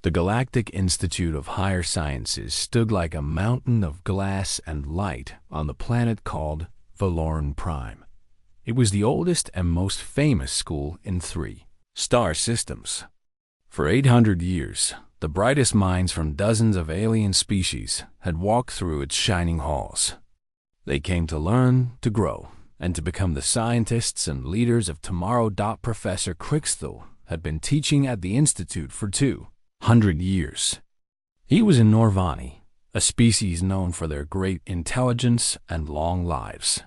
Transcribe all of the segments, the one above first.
The Galactic Institute of Higher Sciences stood like a mountain of glass and light on the planet called Valoran Prime. It was the oldest and most famous school in 3 star systems. For 800 years, the brightest minds from dozens of alien species had walked through its shining halls. They came to learn, to grow, and to become the scientists and leaders of tomorrow. Professor Crixthal had been teaching at the Institute for 200 years. He was a Norvani, a species known for their great intelligence and long lives.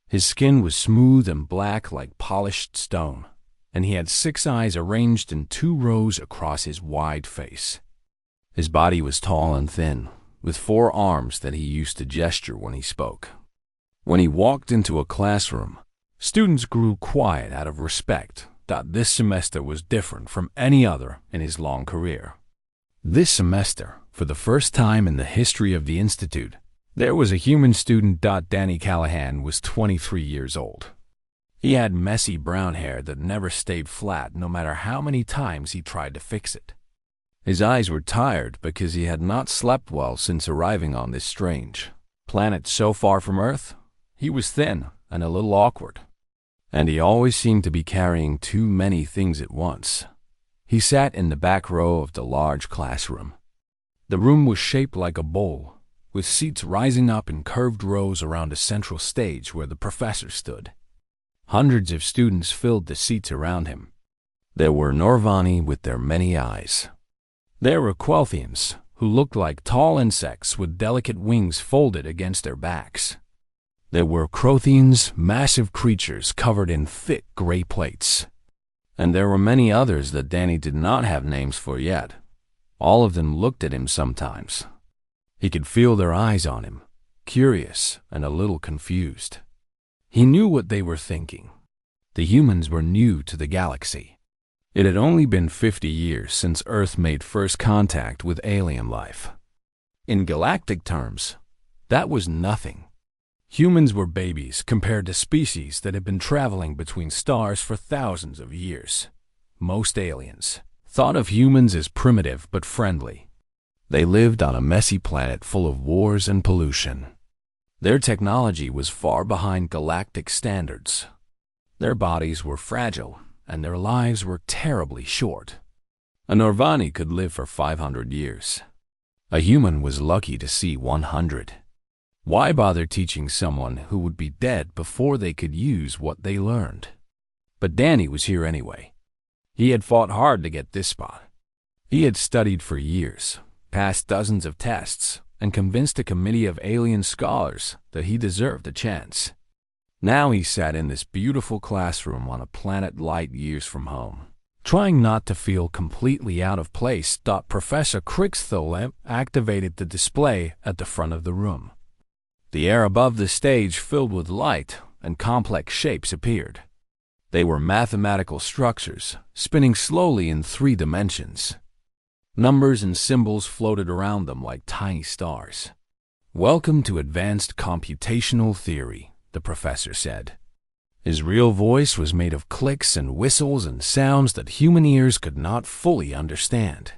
His skin was smooth and black like polished stone, and he had 6 eyes arranged in 2 rows across his wide face. His body was tall and thin, with 4 arms that he used to gesture when he spoke. When he walked into a classroom, students grew quiet out of respect that this semester was different from any other in his long career. This semester, for the first time in the history of the Institute, there was a human student. Danny Callahan was 23 years old. He had messy brown hair that never stayed flat no matter how many times he tried to fix it. His eyes were tired because he had not slept well since arriving on this strange planet so far from Earth. He was thin and a little awkward, and he always seemed to be carrying too many things at once. He sat in the back row of the large classroom. The room was shaped like a bowl, with seats rising up in curved rows around a central stage where the professor stood. Hundreds of students filled the seats around him. There were Norvani with their many eyes. There were Quelthians, who looked like tall insects with delicate wings folded against their backs. There were Crothians, massive creatures covered in thick gray plates. And there were many others that Danny did not have names for yet. All of them looked at him sometimes. He could feel their eyes on him, curious and a little confused. He knew what they were thinking. The humans were new to the galaxy. It had only been 50 years since Earth made first contact with alien life. In galactic terms, that was nothing. Humans were babies compared to species that had been traveling between stars for thousands of years. Most aliens thought of humans as primitive but friendly. They lived on a messy planet full of wars and pollution. Their technology was far behind galactic standards. Their bodies were fragile, and their lives were terribly short. A Norvani could live for 500 years. A human was lucky to see 100. Why bother teaching someone who would be dead before they could use what they learned? But Danny was here anyway. He had fought hard to get this spot. He had studied for years, passed dozens of tests, and convinced a committee of alien scholars that he deserved a chance. Now he sat in this beautiful classroom on a planet light years from home, trying not to feel completely out of place. Professor Crixthal activated the display at the front of the room. The air above the stage filled with light, and complex shapes appeared. They were mathematical structures, spinning slowly in 3 dimensions. Numbers and symbols floated around them like tiny stars. "Welcome to advanced computational theory," the professor said. His real voice was made of clicks and whistles and sounds that human ears could not fully understand.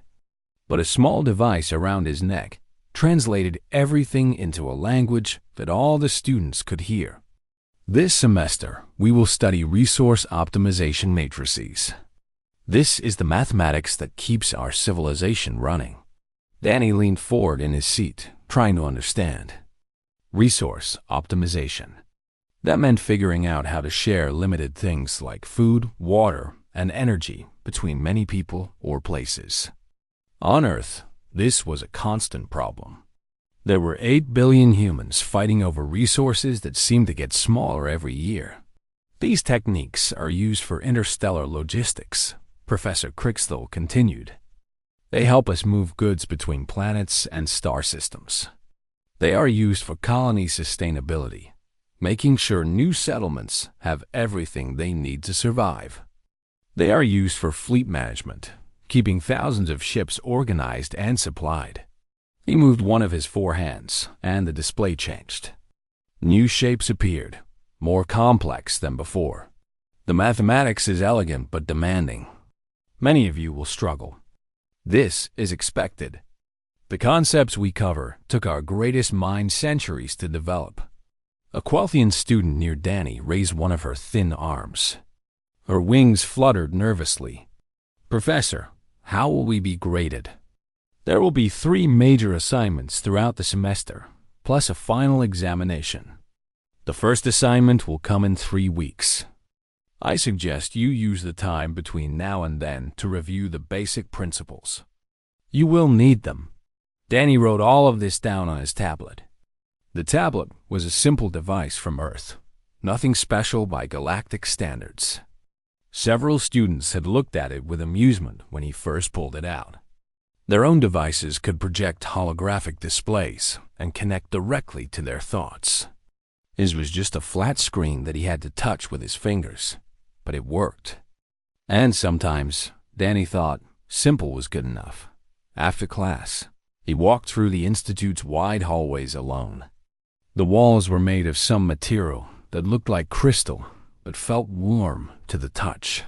But a small device around his neck translated everything into a language that all the students could hear. "This semester, we will study resource optimization matrices. This is the mathematics that keeps our civilization running." Danny leaned forward in his seat, trying to understand. Resource optimization. That meant figuring out how to share limited things like food, water, and energy between many people or places. On Earth, this was a constant problem. There were 8 billion humans fighting over resources that seemed to get smaller every year. These techniques are used for interstellar logistics, Professor Crixthal continued. They help us move goods between planets and star systems. They are used for colony sustainability, making sure new settlements have everything they need to survive. They are used for fleet management, keeping thousands of ships organized and supplied. He moved one of his 4 hands, and the display changed. New shapes appeared, more complex than before. The mathematics is elegant but demanding. Many of you will struggle. This is expected. The concepts we cover took our greatest minds centuries to develop. A Quelthian student near Danny raised one of her thin arms. Her wings fluttered nervously. "Professor, how will we be graded?" "There will be 3 major assignments throughout the semester, plus a final examination. The first assignment will come in 3 weeks. I suggest you use the time between now and then to review the basic principles. You will need them." Danny wrote all of this down on his tablet. The tablet was a simple device from Earth, nothing special by galactic standards. Several students had looked at it with amusement when he first pulled it out. Their own devices could project holographic displays and connect directly to their thoughts. His was just a flat screen that he had to touch with his fingers, but it worked. And sometimes, Danny thought, simple was good enough. After class, he walked through the Institute's wide hallways alone. The walls were made of some material that looked like crystal, but felt warm to the touch.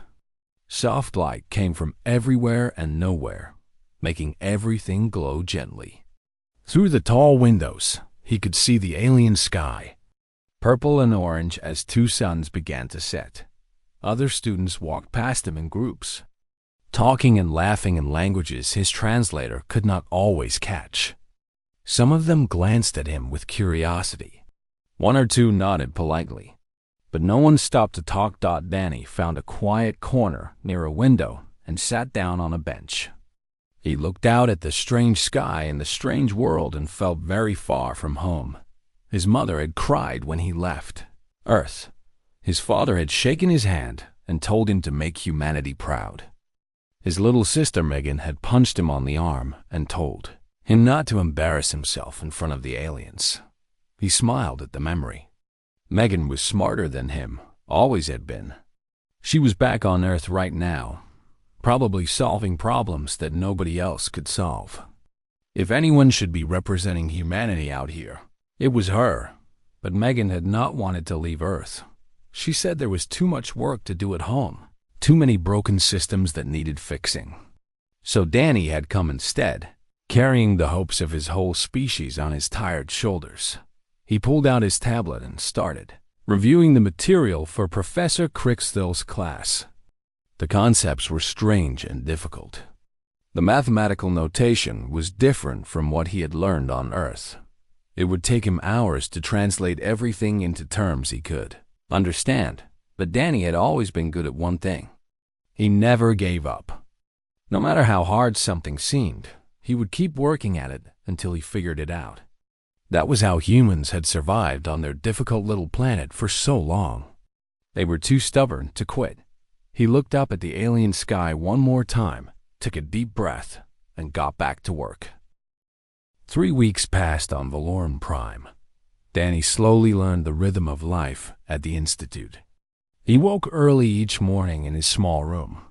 Soft light came from everywhere and nowhere, making everything glow gently. Through the tall windows, he could see the alien sky, purple and orange as 2 suns began to set. Other students walked past him in groups, talking and laughing in languages his translator could not always catch. Some of them glanced at him with curiosity. 1 or 2 nodded politely, but no one stopped to talk. Danny found a quiet corner near a window and sat down on a bench. He looked out at the strange sky and the strange world and felt very far from home. His mother had cried when he left Earth. His father had shaken his hand and told him to make humanity proud. His little sister Megan had punched him on the arm and told him not to embarrass himself in front of the aliens. He smiled at the memory. Megan was smarter than him, always had been. She was back on Earth right now, probably solving problems that nobody else could solve. If anyone should be representing humanity out here, it was her. But Megan had not wanted to leave Earth. She said there was too much work to do at home, too many broken systems that needed fixing. So Danny had come instead, carrying the hopes of his whole species on his tired shoulders. He pulled out his tablet and started reviewing the material for Professor Crickstill's class. The concepts were strange and difficult. The mathematical notation was different from what he had learned on Earth. It would take him hours to translate everything into terms he could understand, but Danny had always been good at one thing. He never gave up. No matter how hard something seemed, he would keep working at it until he figured it out. That was how humans had survived on their difficult little planet for so long. They were too stubborn to quit. He looked up at the alien sky one more time, took a deep breath, and got back to work. 3 weeks passed on Valoran Prime. Danny slowly learned the rhythm of life at the Institute. He woke early each morning in his small room,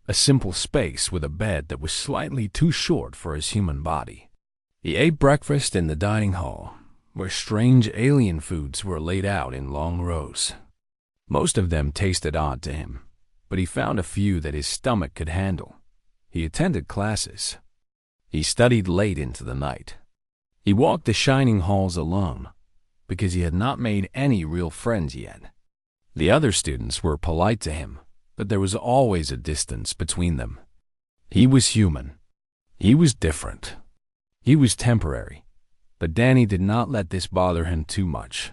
a simple space with a bed that was slightly too short for his human body. He ate breakfast in the dining hall, where strange alien foods were laid out in long rows. Most of them tasted odd to him, but he found a few that his stomach could handle. He attended classes. He studied late into the night. He walked the shining halls alone, because he had not made any real friends yet. The other students were polite to him, but there was always a distance between them. He was human. He was different. He was temporary, but Danny did not let this bother him too much.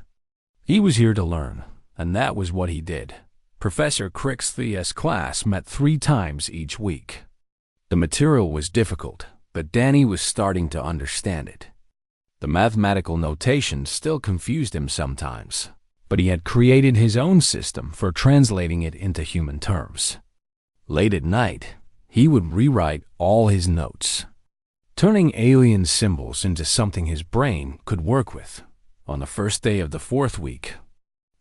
He was here to learn, and that was what he did. Professor Crickstill's class met 3 times each week. The material was difficult, but Danny was starting to understand it. The mathematical notation still confused him sometimes, but he had created his own system for translating it into human terms. Late at night, he would rewrite all his notes, turning alien symbols into something his brain could work with. On the first day of the 4th week,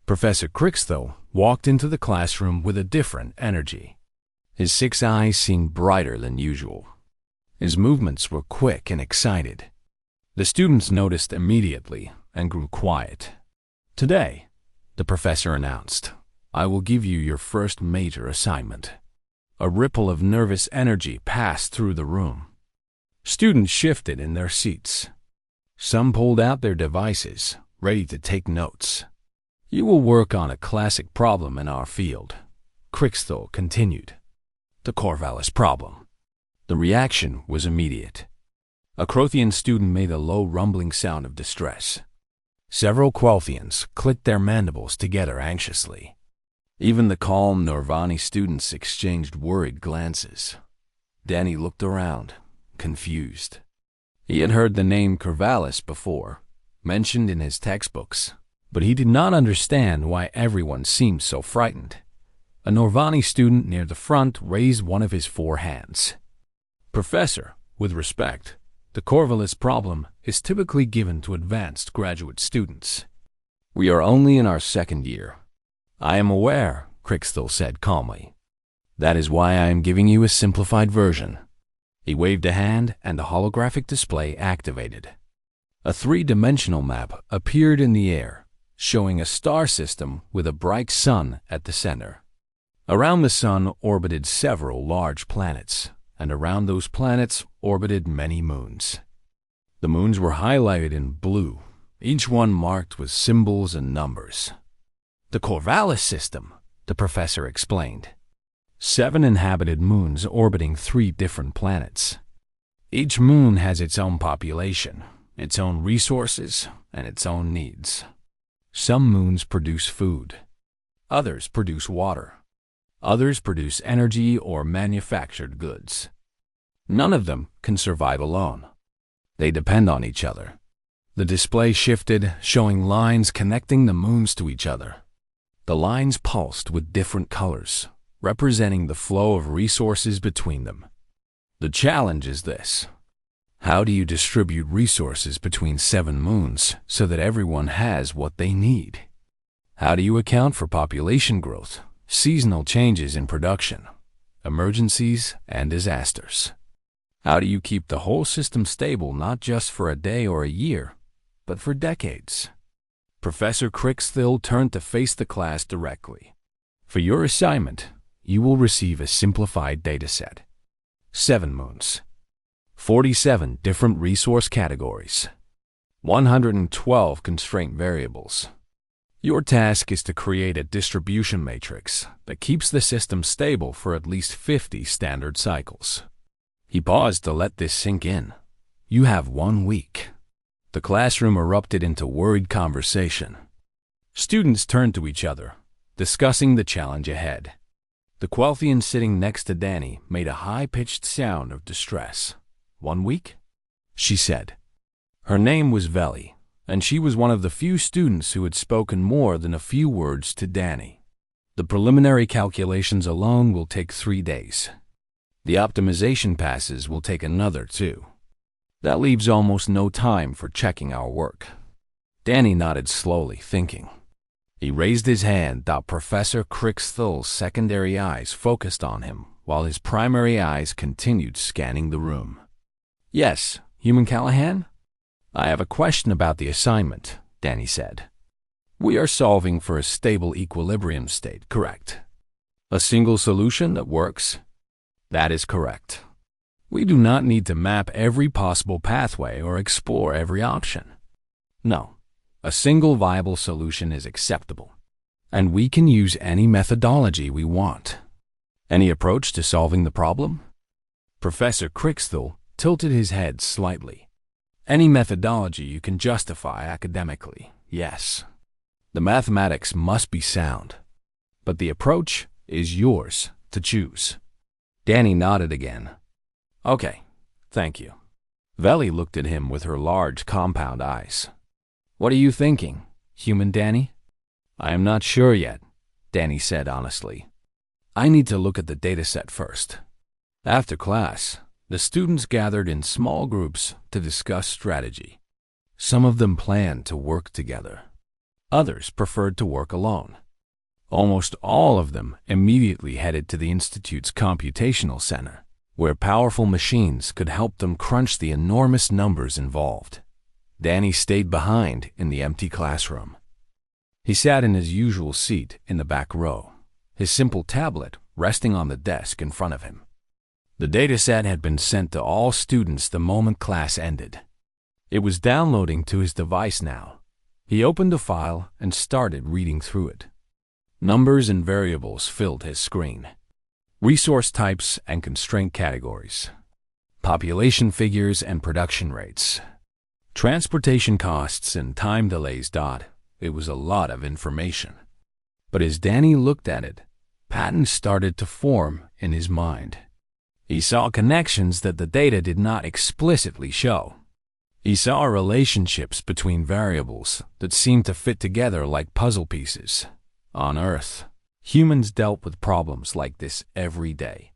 Professor Crickstill walked into the classroom with a different energy. His 6 eyes seemed brighter than usual. His movements were quick and excited. The students noticed immediately and grew quiet. "Today," the professor announced, "I will give you your first major assignment." A ripple of nervous energy passed through the room. Students shifted in their seats. Some pulled out their devices, ready to take notes. "You will work on a classic problem in our field," Crixthal continued. "The Corvallis problem." The reaction was immediate. A Crothian student made a low rumbling sound of distress. Several Quelthians clicked their mandibles together anxiously. Even the calm Norvani students exchanged worried glances. Danny looked around, confused. He had heard the name Corvallis before, mentioned in his textbooks, but he did not understand why everyone seemed so frightened. A Norvani student near the front raised one of his 4 hands. "Professor, with respect, the Corvallis problem is typically given to advanced graduate students. We are only in our 2nd year." "I am aware," Crixthal said calmly. "That is why I am giving you a simplified version." He waved a hand and the holographic display activated. A 3-dimensional map appeared in the air, showing a star system with a bright sun at the center. Around the sun orbited several large planets, and around those planets orbited many moons. The moons were highlighted in blue, each one marked with symbols and numbers. "The Corvallis system," the professor explained. 7 inhabited moons orbiting 3 different planets. Each moon has its own population, its own resources, and its own needs. Some moons produce food. Others produce water. Others produce energy or manufactured goods. None of them can survive alone. They depend on each other. The display shifted, showing lines connecting the moons to each other. The lines pulsed with different colors, representing the flow of resources between them. The challenge is this: how do you distribute resources between 7 moons so that everyone has what they need? How do you account for population growth, seasonal changes in production, emergencies, and disasters? How do you keep the whole system stable not just for a day or a year, but for decades? Professor Crixthal turned to face the class directly. "For your assignment, you will receive a simplified dataset. 7 moons, 47 different resource categories, 112 constraint variables. Your task is to create a distribution matrix that keeps the system stable for at least 50 standard cycles." He paused to let this sink in. "You have 1 week." The classroom erupted into worried conversation. Students turned to each other, discussing the challenge ahead. The Quelthian sitting next to Danny made a high-pitched sound of distress. "1 week?" she said. Her name was Veli, and she was one of the few students who had spoken more than a few words to Danny. "The preliminary calculations alone will take 3 days. The optimization passes will take another 2. That leaves almost no time for checking our work." Danny nodded slowly, thinking. He raised his hand, Professor Crixthal's secondary eyes focused on him, while his primary eyes continued scanning the room. "Yes, Human Callahan? I have a question about the assignment," Danny said. "We are solving for a stable equilibrium state, correct? A single solution that works?" "That is correct. We do not need to map every possible pathway or explore every option. No, a single viable solution is acceptable, and we can use any methodology we want." "Any approach to solving the problem?" Professor Crixthal tilted his head slightly. "Any methodology you can justify academically, yes. The mathematics must be sound, but the approach is yours to choose." Danny nodded again. "Okay, thank you." Veli looked at him with her large compound eyes. "What are you thinking, Human Danny?" "I am not sure yet," Danny said honestly. "I need to look at the dataset first." After class, the students gathered in small groups to discuss strategy. Some of them planned to work together. Others preferred to work alone. Almost all of them immediately headed to the Institute's computational center, where powerful machines could help them crunch the enormous numbers involved. Danny stayed behind in the empty classroom. He sat in his usual seat in the back row, his simple tablet resting on the desk in front of him. The dataset had been sent to all students the moment class ended. It was downloading to his device now. He opened the file and started reading through it. Numbers and variables filled his screen. Resource types and constraint categories. Population figures and production rates. Transportation costs and time delays. It was a lot of information. But as Danny looked at it, patterns started to form in his mind. He saw connections that the data did not explicitly show. He saw relationships between variables that seemed to fit together like puzzle pieces. On Earth, humans dealt with problems like this every day.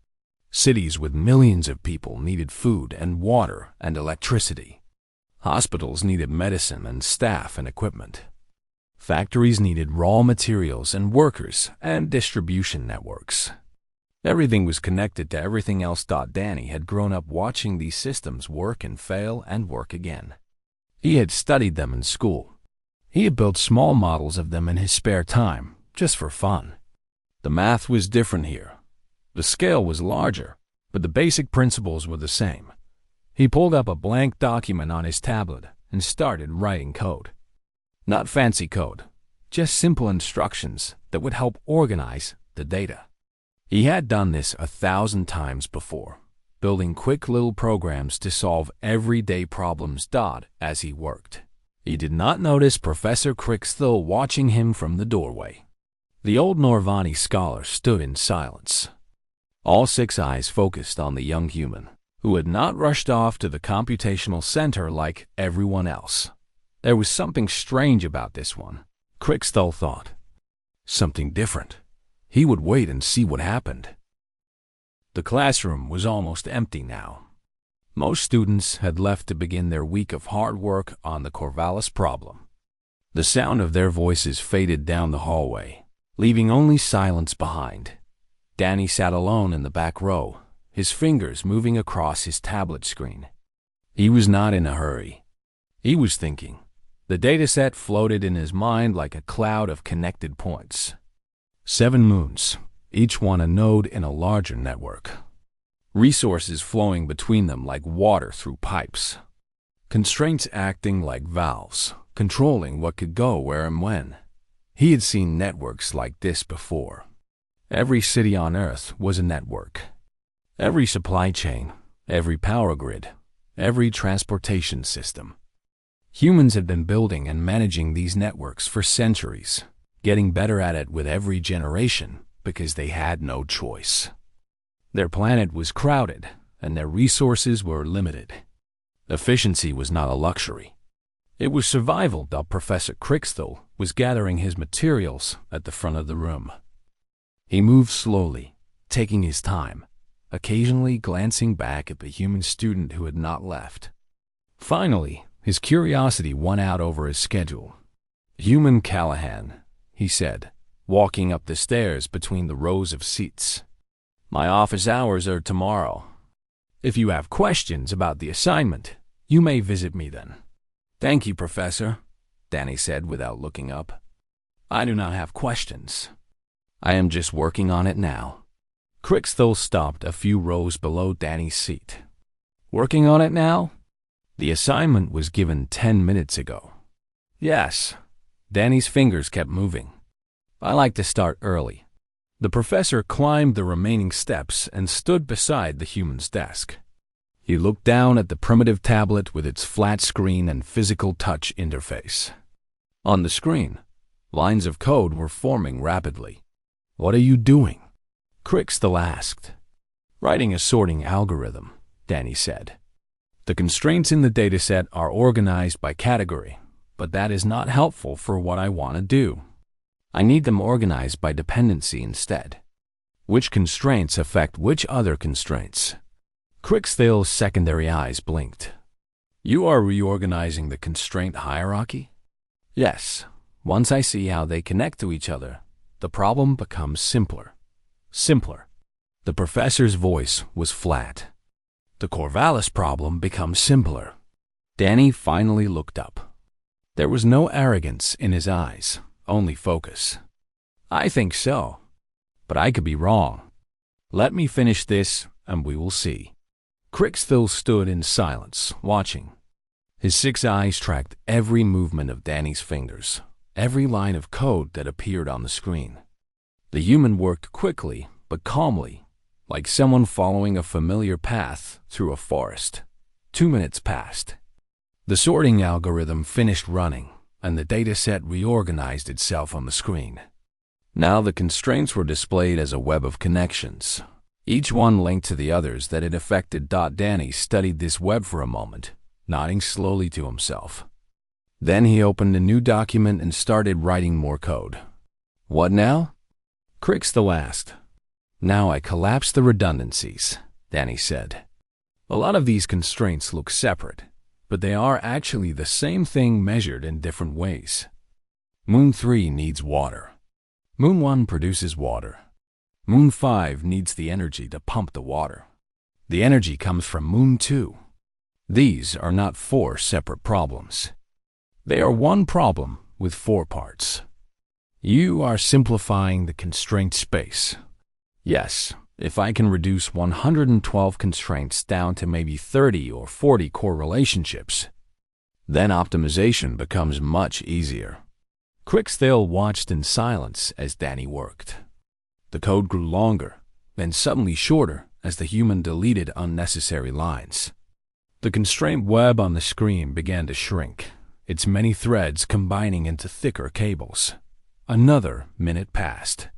Cities with millions of people needed food and water and electricity. Hospitals needed medicine and staff and equipment. Factories needed raw materials and workers and distribution networks. Everything was connected to everything else. Danny had grown up watching these systems work and fail and work again. He had studied them in school. He had built small models of them in his spare time, just for fun. The math was different here. The scale was larger, but the basic principles were the same. He pulled up a blank document on his tablet and started writing code. Not fancy code, just simple instructions that would help organize the data. He had done this 1,000 times before, building quick little programs to solve everyday problems. As he worked, he did not notice Professor Crickstill watching him from the doorway. The old Norvani scholar stood in silence. All 6 eyes focused on the young human, who had not rushed off to the computational center like everyone else. There was something strange about this one, Crickstill thought. Something different. He would wait and see what happened. The classroom was almost empty now. Most students had left to begin their week of hard work on the Corvallis problem. The sound of their voices faded down the hallway, leaving only silence behind. Danny sat alone in the back row, his fingers moving across his tablet screen. He was not in a hurry. He was thinking. The dataset floated in his mind like a cloud of connected points. 7 moons, each one a node in a larger network. Resources flowing between them like water through pipes. Constraints acting like valves, controlling what could go where and when. He had seen networks like this before. Every city on Earth was a network. Every supply chain, every power grid, every transportation system. Humans had been building and managing these networks for centuries, getting better at it with every generation because they had no choice. Their planet was crowded and their resources were limited. Efficiency was not a luxury. It was survival. Professor Crickstill was gathering his materials at the front of the room. He moved slowly, taking his time, occasionally glancing back at the human student who had not left. Finally, his curiosity won out over his schedule. "Human Callahan," he said, walking up the stairs between the rows of seats. "My office hours are tomorrow. If you have questions about the assignment, you may visit me then." "Thank you, Professor," Danny said without looking up. "I do not have questions. I am just working on it now." Crickstill stopped a few rows below Danny's seat. "Working on it now?" "The assignment was given 10 minutes ago." "Yes." Danny's fingers kept moving. "I like to start early." The professor climbed the remaining steps and stood beside the human's desk. He looked down at the primitive tablet with its flat screen and physical touch interface. On the screen, lines of code were forming rapidly. "What are you doing?" Crickstill asked. "Writing a sorting algorithm," Danny said. "The constraints in the dataset are organized by category, but that is not helpful for what I want to do. I need them organized by dependency instead. Which constraints affect which other constraints?" Crickstill's secondary eyes blinked. "You are reorganizing the constraint hierarchy?" "Yes. Once I see how they connect to each other, the problem becomes simpler." "Simpler." The professor's voice was flat. "The Corvallis problem becomes simpler." Danny finally looked up. There was no arrogance in his eyes, only focus. "I think so, but I could be wrong. Let me finish this, and we will see. Crickstill stood in silence, watching. His 6 eyes tracked every movement of Danny's fingers, every line of code that appeared on the screen. The human worked quickly but calmly, like someone following a familiar path through a forest. 2 minutes passed. The sorting algorithm finished running, and the dataset reorganized itself on the screen. Now the constraints were displayed as a web of connections, each one linked to the others that it affected. Danny studied this web for a moment, nodding slowly to himself. Then he opened a new document and started writing more code. What now? Crickstill asked. Now I collapse the redundancies, Danny said. A lot of these constraints look separate, but they are actually the same thing measured in different ways. Moon 3 needs water. Moon 1 produces water. Moon 5 needs the energy to pump the water. The energy comes from Moon 2. These are not 4 separate problems. They are one problem with 4 parts. You are simplifying the constraint space. Yes, if I can reduce 112 constraints down to maybe 30 or 40 core relationships, then optimization becomes much easier. Crickstill watched in silence as Danny worked. The code grew longer, then suddenly shorter as the human deleted unnecessary lines. The constraint web on the screen began to shrink, its many threads combining into thicker cables. Another minute passed.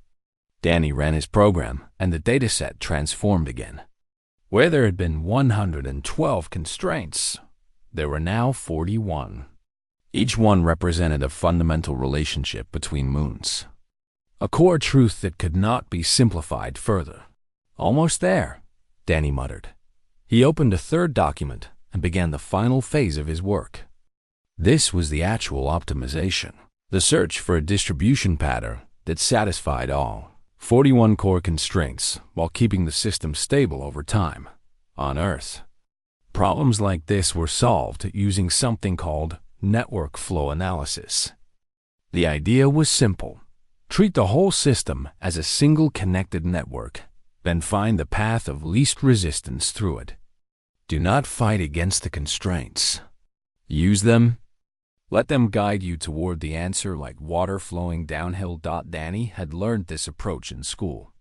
Danny ran his program, and the dataset transformed again. Where there had been 112 constraints, there were now 41. Each one represented a fundamental relationship between moons. A core truth that could not be simplified further. Almost there, Danny muttered. He opened a third document and began the final phase of his work. This was the actual optimization, the search for a distribution pattern that satisfied all 41 core constraints while keeping the system stable over time on Earth. Problems like this were solved using something called network flow analysis. The idea was simple. Treat the whole system as a single connected network, then find the path of least resistance through it. Do not fight against the constraints. Use them. Let them guide you toward the answer like water flowing downhill. Danny had learned this approach in school.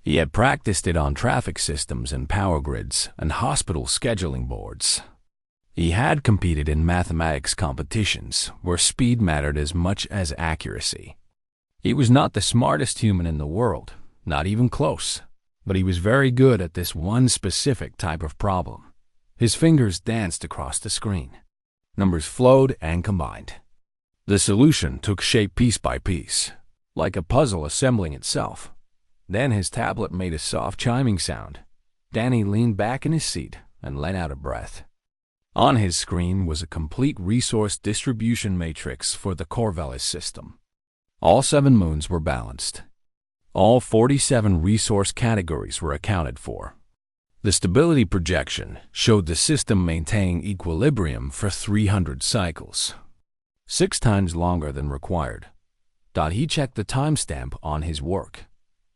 He had practiced it on traffic systems and power grids and hospital scheduling boards. He had competed in mathematics competitions where speed mattered as much as accuracy. He was not the smartest human in the world, not even close, but he was very good at this one specific type of problem. His fingers danced across the screen. Numbers flowed and combined. The solution took shape piece by piece, like a puzzle assembling itself. Then his tablet made a soft chiming sound. Danny leaned back in his seat and let out a breath. On his screen was a complete resource distribution matrix for the Corvallis system. All 7 moons were balanced. All 47 resource categories were accounted for. The stability projection showed the system maintaining equilibrium for 300 cycles, 6 times longer than required. He checked the timestamp on his work.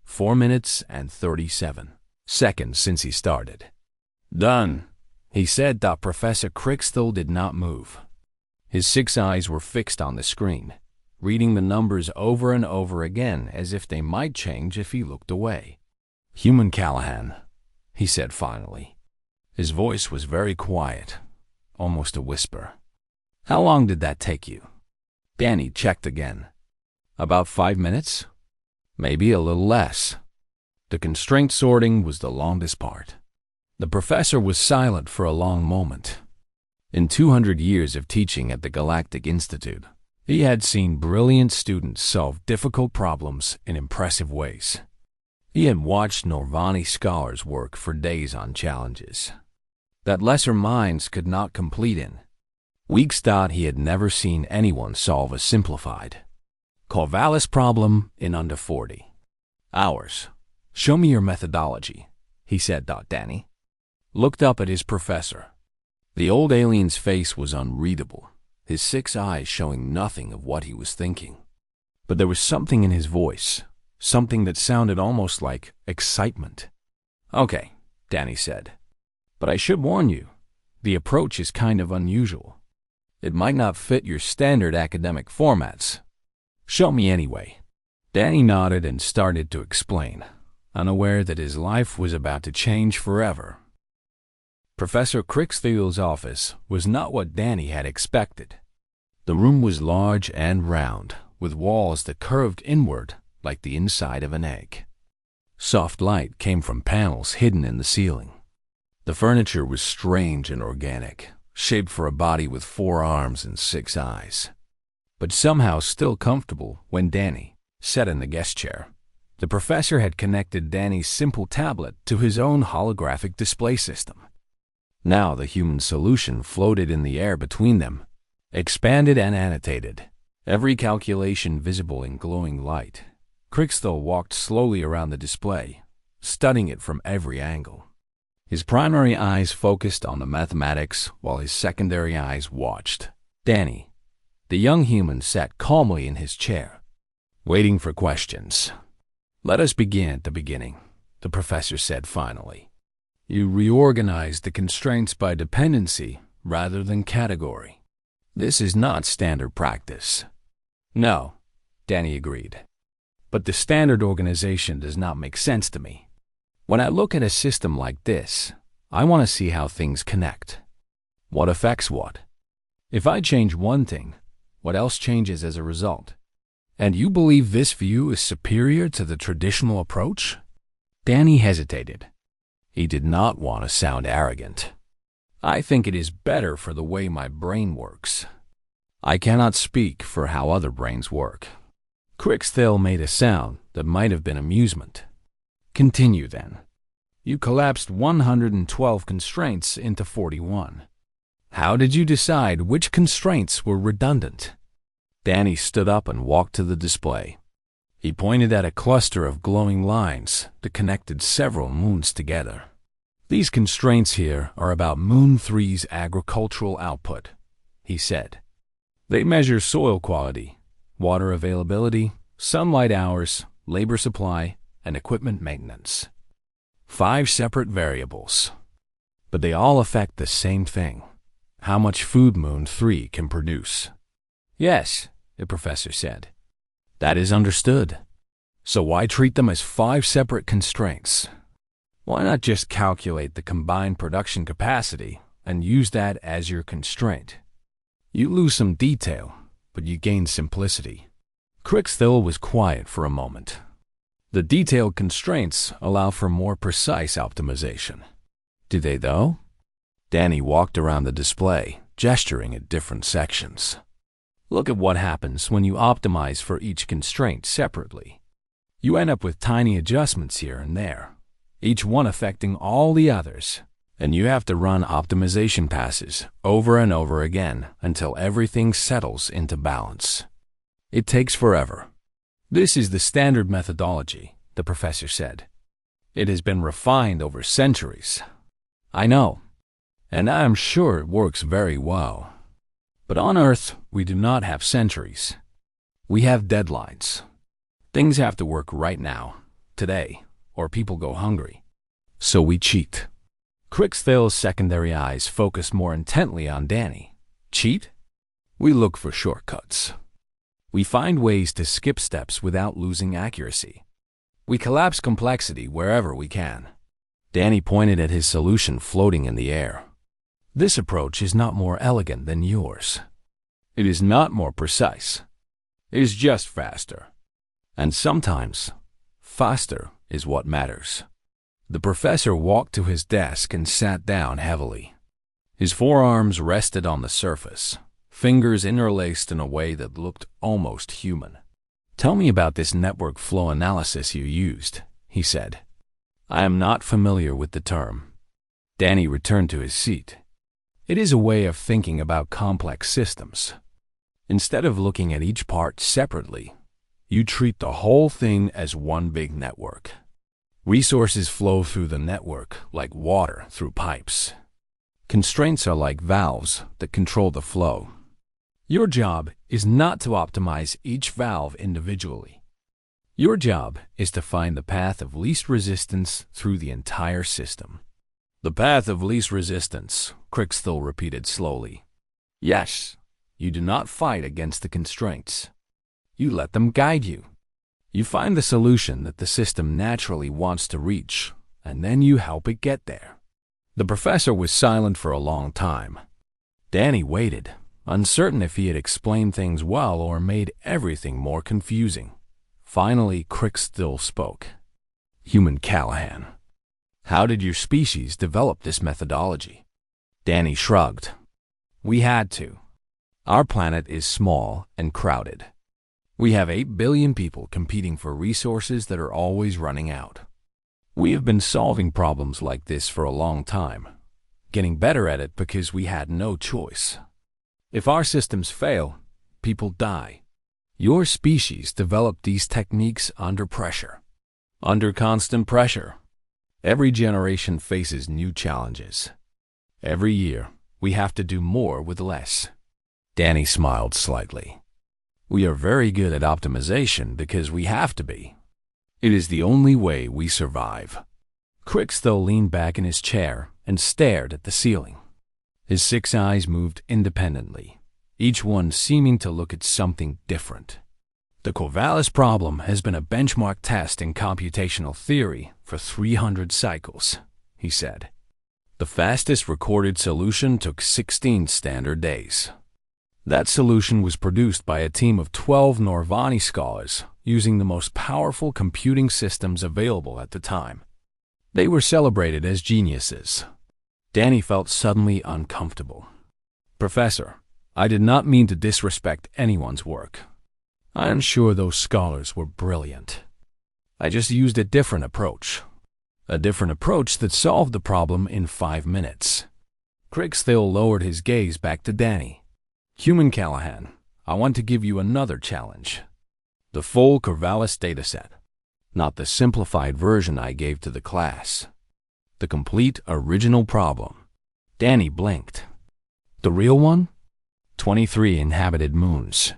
4 minutes and 37 seconds since he started. Done, he said. Professor Crickstill did not move. His 6 eyes were fixed on the screen, reading the numbers over and over again as if they might change if he looked away. Human Callahan, he said finally. His voice was very quiet, almost a whisper. How long did that take you? Danny checked again. About 5 minutes? Maybe a little less. The constraint sorting was the longest part. The professor was silent for a long moment. In 200 years of teaching at the Galactic Institute, he had seen brilliant students solve difficult problems in impressive ways. He had watched Norvani scholars work for days on challenges that lesser minds could not complete in weeks. He had never seen anyone solve a simplified Corvallis problem in under 40 hours. Show me your methodology, he said. Danny looked up at his professor. The old alien's face was unreadable, his 6 eyes showing nothing of what he was thinking. But there was something in his voice, something that sounded almost like excitement. Okay, Danny said. "But I should warn you, the approach is kind of unusual. It might not fit your standard academic formats. Show me anyway." Danny nodded and started to explain, unaware that his life was about to change forever. Professor Cricksteel's office was not what Danny had expected. The room was large and round, with walls that curved inward like the inside of an egg. Soft light came from panels hidden in the ceiling. The furniture was strange and organic, shaped for a body with 4 arms and 6 eyes, but somehow still comfortable when Danny sat in the guest chair. The professor had connected Danny's simple tablet to his own holographic display system. Now the human solution floated in the air between them, expanded and annotated, every calculation visible in glowing light. Cricksteel walked slowly around the display, studying it from every angle. His primary eyes focused on the mathematics while his secondary eyes watched. Danny, the young human, sat calmly in his chair, waiting for questions. "Let us begin at the beginning," the professor said finally. "You reorganized the constraints by dependency rather than category. This is not standard practice." "No," Danny agreed. "But the standard organization does not make sense to me. When I look at a system like this, I want to see how things connect. What affects what? If I change one thing, what else changes as a result? And you believe this view is superior to the traditional approach?" Danny hesitated. He did not want to sound arrogant. "I think it is better for the way my brain works. I cannot speak for how other brains work." Cricksteel made a sound that might have been amusement. "Continue then. You collapsed 112 constraints into 41. How did you decide which constraints were redundant?" Danny stood up and walked to the display. He pointed at a cluster of glowing lines that connected several moons together. "These constraints here are about Moon 3's agricultural output," he said. "They measure soil quality, water availability, sunlight hours, labor supply, and equipment maintenance. 5 separate variables. But they all affect the same thing: how much food Moon 3 can produce." "Yes," the professor said. "That is understood. So why treat them as 5 separate constraints? Why not just calculate the combined production capacity and use that as your constraint? You lose some detail, but you gain simplicity." Cricksteel was quiet for a moment. "The detailed constraints allow for more precise optimization." "Do they, though?" Danny walked around the display, gesturing at different sections. "Look at what happens when you optimize for each constraint separately. You end up with tiny adjustments here and there, each one affecting all the others, and you have to run optimization passes over and over again until everything settles into balance. It takes forever. This is the standard methodology," the professor said. "It has been refined over centuries." "I know, and I am sure it works very well. But on Earth, we do not have centuries. We have deadlines. Things have to work right now, today, or people go hungry. So we cheat." Cricksteel's secondary eyes focused more intently on Danny. "Cheat? We look for shortcuts. We find ways to skip steps without losing accuracy. We collapse complexity wherever we can." Danny pointed at his solution floating in the air. "This approach is not more elegant than yours. It is not more precise. It is just faster. And sometimes, faster is what matters." The professor walked to his desk and sat down heavily. His forearms rested on the surface, fingers interlaced in a way that looked almost human. "Tell me about this network flow analysis you used," he said. "I am not familiar with the term." Danny returned to his seat. "It is a way of thinking about complex systems. Instead of looking at each part separately, you treat the whole thing as one big network. Resources flow through the network like water through pipes. Constraints are like valves that control the flow. Your job is not to optimize each valve individually. Your job is to find the path of least resistance through the entire system. The path of least resistance, Crickstill repeated slowly. Yes, you do not fight against the constraints. You let them guide you. You find the solution that the system naturally wants to reach, and then you help it get there. The professor was silent for a long time. Danny waited, uncertain if he had explained things well or made everything more confusing. Finally, Crickstill spoke. Human Callahan, how did your species develop this methodology? Danny shrugged. We had to. Our planet is small and crowded. We have 8 billion people competing for resources that are always running out. We have been solving problems like this for a long time, getting better at it because we had no choice. If our systems fail, people die. Your species developed these techniques under pressure. Under constant pressure. Every generation faces new challenges. Every year, we have to do more with less. Danny smiled slightly. We are very good at optimization because we have to be. It is the only way we survive. Crickstill leaned back in his chair and stared at the ceiling. His 6 eyes moved independently, each one seeming to look at something different. The Corvallis problem has been a benchmark test in computational theory for 300 cycles, he said. The fastest recorded solution took 16 standard days. That solution was produced by a team of 12 Norvani scholars using the most powerful computing systems available at the time. They were celebrated as geniuses. Danny felt suddenly uncomfortable. Professor, I did not mean to disrespect anyone's work. I am sure those scholars were brilliant. I just used a different approach. A different approach that solved the problem in 5 minutes. Crickstill lowered his gaze back to Danny. Human Callahan, I want to give you another challenge. The full Corvallis dataset, not the simplified version I gave to the class. The complete original problem. Danny blinked. The real one? 23 inhabited moons.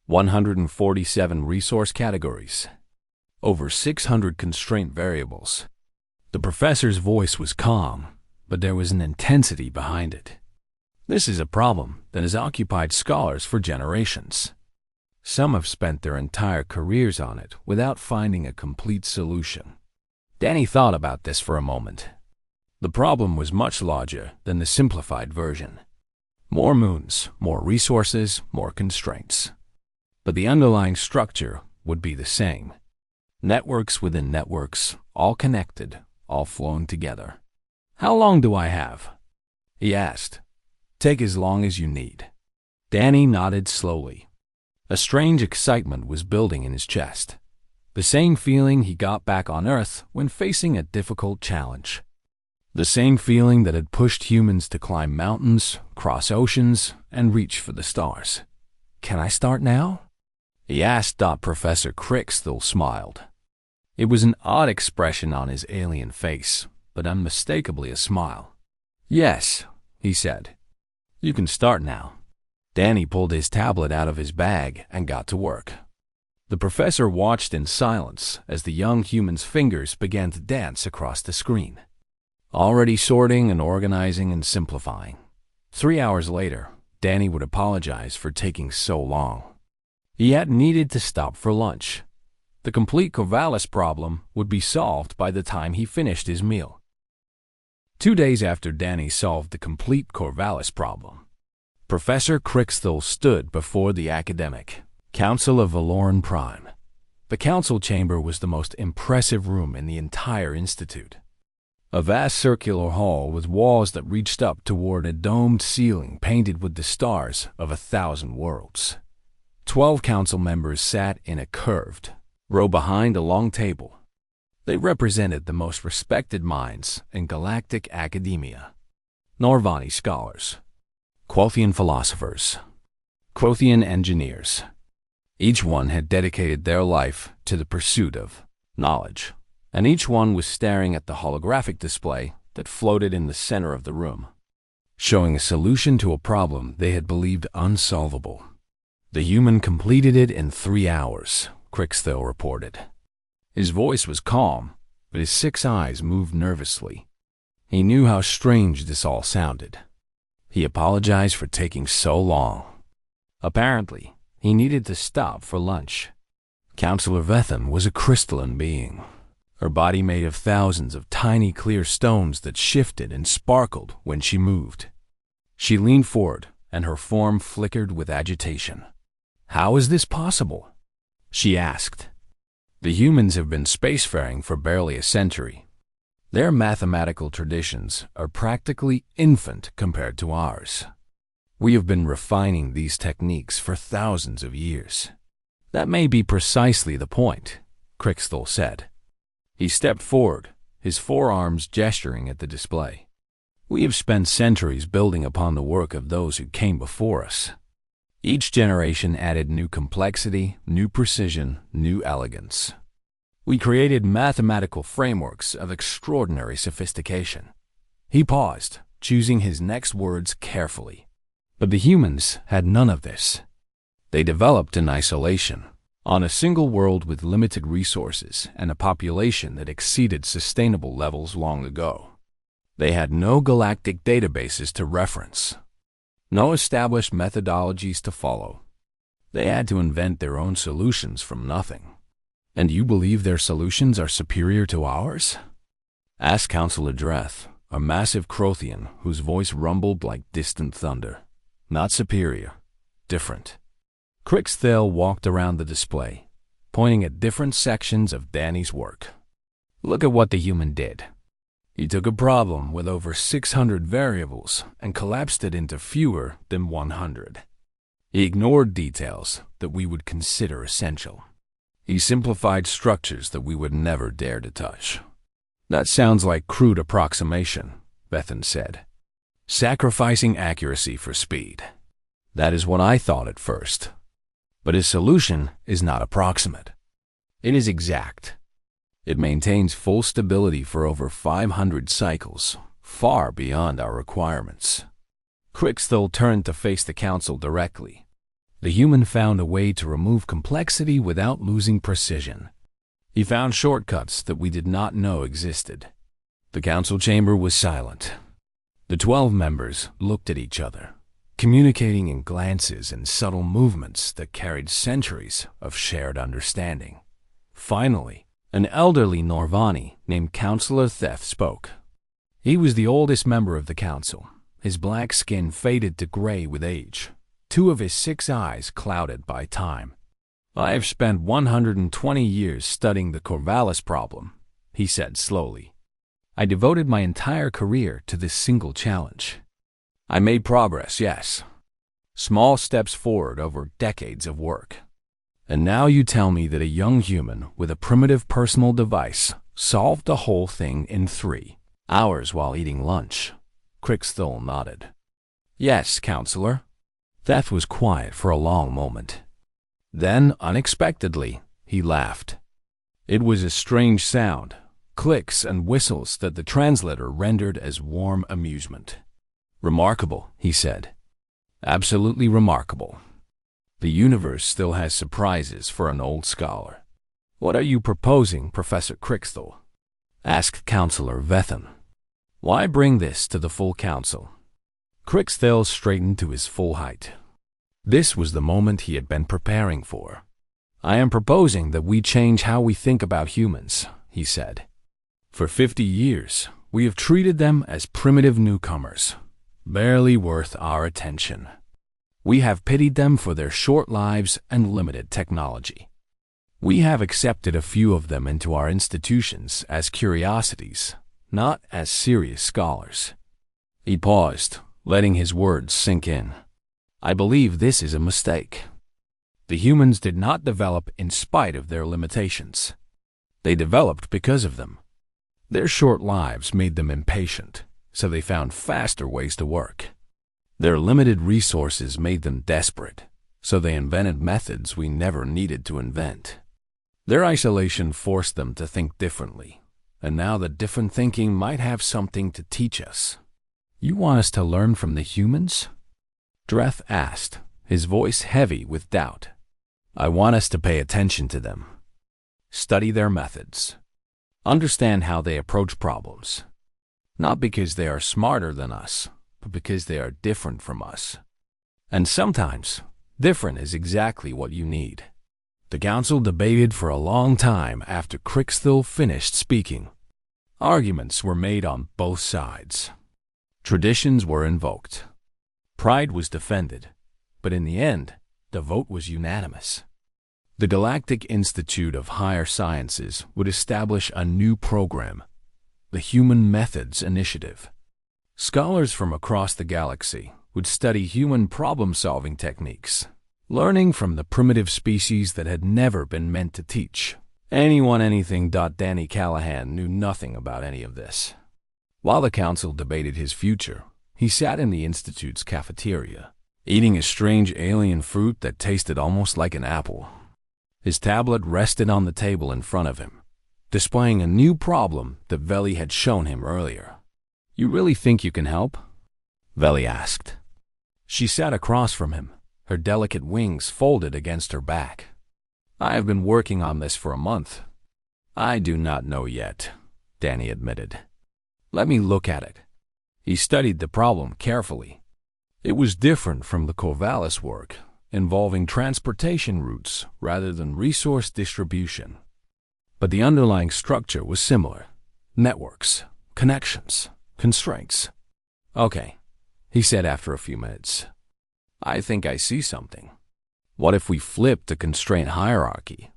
147 resource categories. Over 600 constraint variables. The professor's voice was calm, but there was an intensity behind it. This is a problem that has occupied scholars for generations. Some have spent their entire careers on it without finding a complete solution. Danny thought about this for a moment. The problem was much larger than the simplified version. More moons, more resources, more constraints. But the underlying structure would be the same. Networks within networks, all connected, all flowing together. How long do I have? He asked. Take as long as you need. Danny nodded slowly. A strange excitement was building in his chest. The same feeling he got back on Earth when facing a difficult challenge. The same feeling that had pushed humans to climb mountains, cross oceans, and reach for the stars. Can I start now? He asked. Professor Crickstill smiled. It was an odd expression on his alien face, but unmistakably a smile. Yes, he said. You can start now. Danny pulled his tablet out of his bag and got to work. The professor watched in silence as the young human's fingers began to dance across the screen. Already sorting and organizing and simplifying. 3 hours later, Danny would apologize for taking so long. He had needed to stop for lunch. The complete Corvallis problem would be solved by the time he finished his meal. 2 days after Danny solved the complete Corvallis problem, Professor Crickstill stood before the academic council of Valoran Prime. The council chamber was the most impressive room in the entire institute. A vast circular hall with walls that reached up toward a domed ceiling painted with the stars of 1,000 worlds. 12 council members sat in a curved row behind a long table. They represented the most respected minds in galactic academia. Norvani scholars, Quothian philosophers, Quothian engineers. Each one had dedicated their life to the pursuit of knowledge, and each one was staring at the holographic display that floated in the center of the room, showing a solution to a problem they had believed unsolvable. The human completed it in 3 hours, Crickstill reported. His voice was calm, but his 6 eyes moved nervously. He knew how strange this all sounded. He apologized for taking so long. Apparently, he needed to stop for lunch. Counselor Vethan was a crystalline being, her body made of thousands of tiny clear stones that shifted and sparkled when she moved. She leaned forward, and her form flickered with agitation. "How is this possible?" she asked. "The humans have been spacefaring for barely a century. Their mathematical traditions are practically infant compared to ours. We have been refining these techniques for thousands of years." "That may be precisely the point," Crixthal said. He stepped forward, his forearms gesturing at the display. "We have spent centuries building upon the work of those who came before us. Each generation added new complexity, new precision, new elegance. We created mathematical frameworks of extraordinary sophistication." He paused, choosing his next words carefully. But the humans had none of this. They developed in isolation, on a single world with limited resources and a population that exceeded sustainable levels long ago. They had no galactic databases to reference, no established methodologies to follow. They had to invent their own solutions from nothing. "And you believe their solutions are superior to ours?" asked Counselor Dreth, a massive Crothian whose voice rumbled like distant thunder. "Not superior, different." Crixthal walked around the display, pointing at different sections of Danny's work. "Look at what the human did. He took a problem with over 600 variables and collapsed it into fewer than 100. He ignored details that we would consider essential. He simplified structures that we would never dare to touch." "That sounds like crude approximation," Bethan said. "Sacrificing accuracy for speed." "That is what I thought at first. But his solution is not approximate. It is exact. It maintains full stability for over 500 cycles, far beyond our requirements." Crixthal turned to face the council directly. The human found a way to remove complexity without losing precision. He found shortcuts that we did not know existed. The council chamber was silent. The 12 members looked at each other, communicating in glances and subtle movements that carried centuries of shared understanding. Finally, an elderly Norvani named Counselor Theth spoke. He was the oldest member of the council, his black skin faded to gray with age, 2 of his 6 eyes clouded by time. "I have spent 120 years studying the Corvallis problem," he said slowly. "I devoted my entire career to this single challenge. I made progress, yes. Small steps forward over decades of work. And now you tell me that a young human with a primitive personal device solved the whole thing in 3 hours while eating lunch." Crixthal nodded. "Yes, Counselor." Theth was quiet for a long moment. Then, unexpectedly, he laughed. It was a strange sound, clicks and whistles that the translator rendered as warm amusement. "Remarkable," he said. "Absolutely remarkable. The universe still has surprises for an old scholar." "What are you proposing, Professor Crixthal?" asked Counselor Vethan. "Why bring this to the full council?" Crixthal straightened to his full height. This was the moment he had been preparing for. "I am proposing that we change how we think about humans," he said. "For 50 years, we have treated them as primitive newcomers, barely worth our attention. We have pitied them for their short lives and limited technology. We have accepted a few of them into our institutions as curiosities, not as serious scholars." He paused, letting his words sink in. "I believe this is a mistake. The humans did not develop in spite of their limitations. They developed because of them. Their short lives made them impatient, so they found faster ways to work. Their limited resources made them desperate, so they invented methods we never needed to invent. Their isolation forced them to think differently, and now that different thinking might have something to teach us." "You want us to learn from the humans?" Dreth asked, his voice heavy with doubt. "I want us to pay attention to them, study their methods, understand how they approach problems, Not because they are smarter than us, but because they are different from us. And sometimes, different is exactly what you need. The council debated for a long time after Crixthil finished speaking. Arguments were made on both sides. Traditions were invoked. Pride was defended. But in the end, the vote was unanimous. The Galactic Institute of Higher Sciences would establish a new program, the Human Methods Initiative. Scholars from across the galaxy would study human problem-solving techniques, learning from the primitive species that had never been meant to teach anyone anything. Danny Callahan knew nothing about any of this. While the council debated his future, he sat in the Institute's cafeteria, eating a strange alien fruit that tasted almost like an apple. His tablet rested on the table in front of him, displaying a new problem that Veli had shown him earlier. "You really think you can help?" Veli asked. She sat across from him, her delicate wings folded against her back. "I have been working on this for a month." "I do not know yet," Danny admitted. "Let me look at it." He studied the problem carefully. It was different from the Corvallis work, involving transportation routes rather than resource distribution. But the underlying structure was similar: networks, connections, constraints. "Okay," he said after a few minutes. "I think I see something. What if we flip the constraint hierarchy?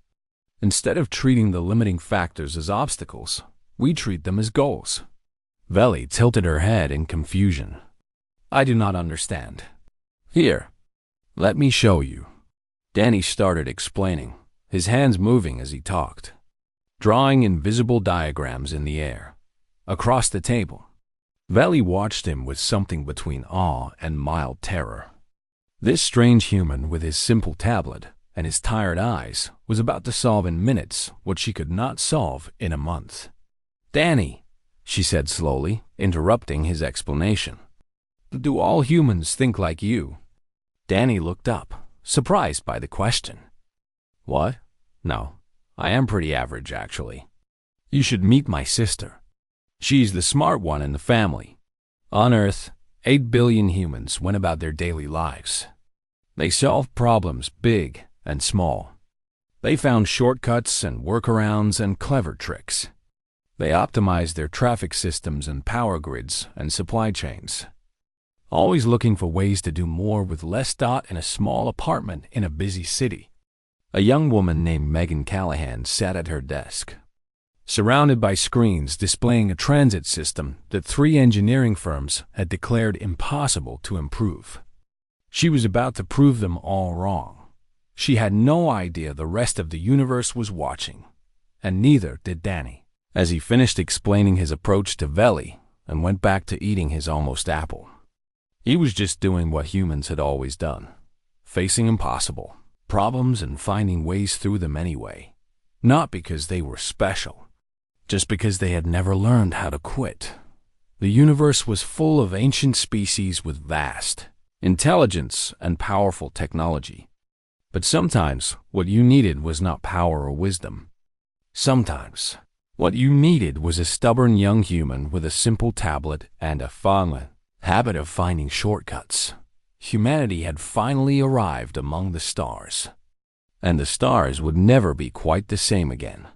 Instead of treating the limiting factors as obstacles, we treat them as goals." Veli tilted her head in confusion. "I do not understand." "Here, let me show you." Danny started explaining, his hands moving as he talked, drawing invisible diagrams in the air. Across the table, Veli watched him with something between awe and mild terror. This strange human with his simple tablet and his tired eyes was about to solve in minutes what she could not solve in a month. "Danny," she said slowly, interrupting his explanation, "do all humans think like you?" Danny looked up, surprised by the question. "What? No, I am pretty average, actually. You should meet my sister. She's the smart one in the family. On Earth, 8 billion humans went about their daily lives. They solved problems big and small. They found shortcuts and workarounds and clever tricks. They optimized their traffic systems and power grids and supply chains, always looking for ways to do more with less. In a small apartment in a busy city, a young woman named Megan Callahan sat at her desk, surrounded by screens displaying a transit system that 3 engineering firms had declared impossible to improve. She was about to prove them all wrong. She had no idea the rest of the universe was watching, and neither did Danny. As he finished explaining his approach to Veli and went back to eating his almost apple, he was just doing what humans had always done, facing impossible problems and finding ways through them anyway, not because they were special, just because they had never learned how to quit. The universe was full of ancient species with vast intelligence and powerful technology. But sometimes what you needed was not power or wisdom. Sometimes what you needed was a stubborn young human with a simple tablet and a fun habit of finding shortcuts. Humanity had finally arrived among the stars, and the stars would never be quite the same again.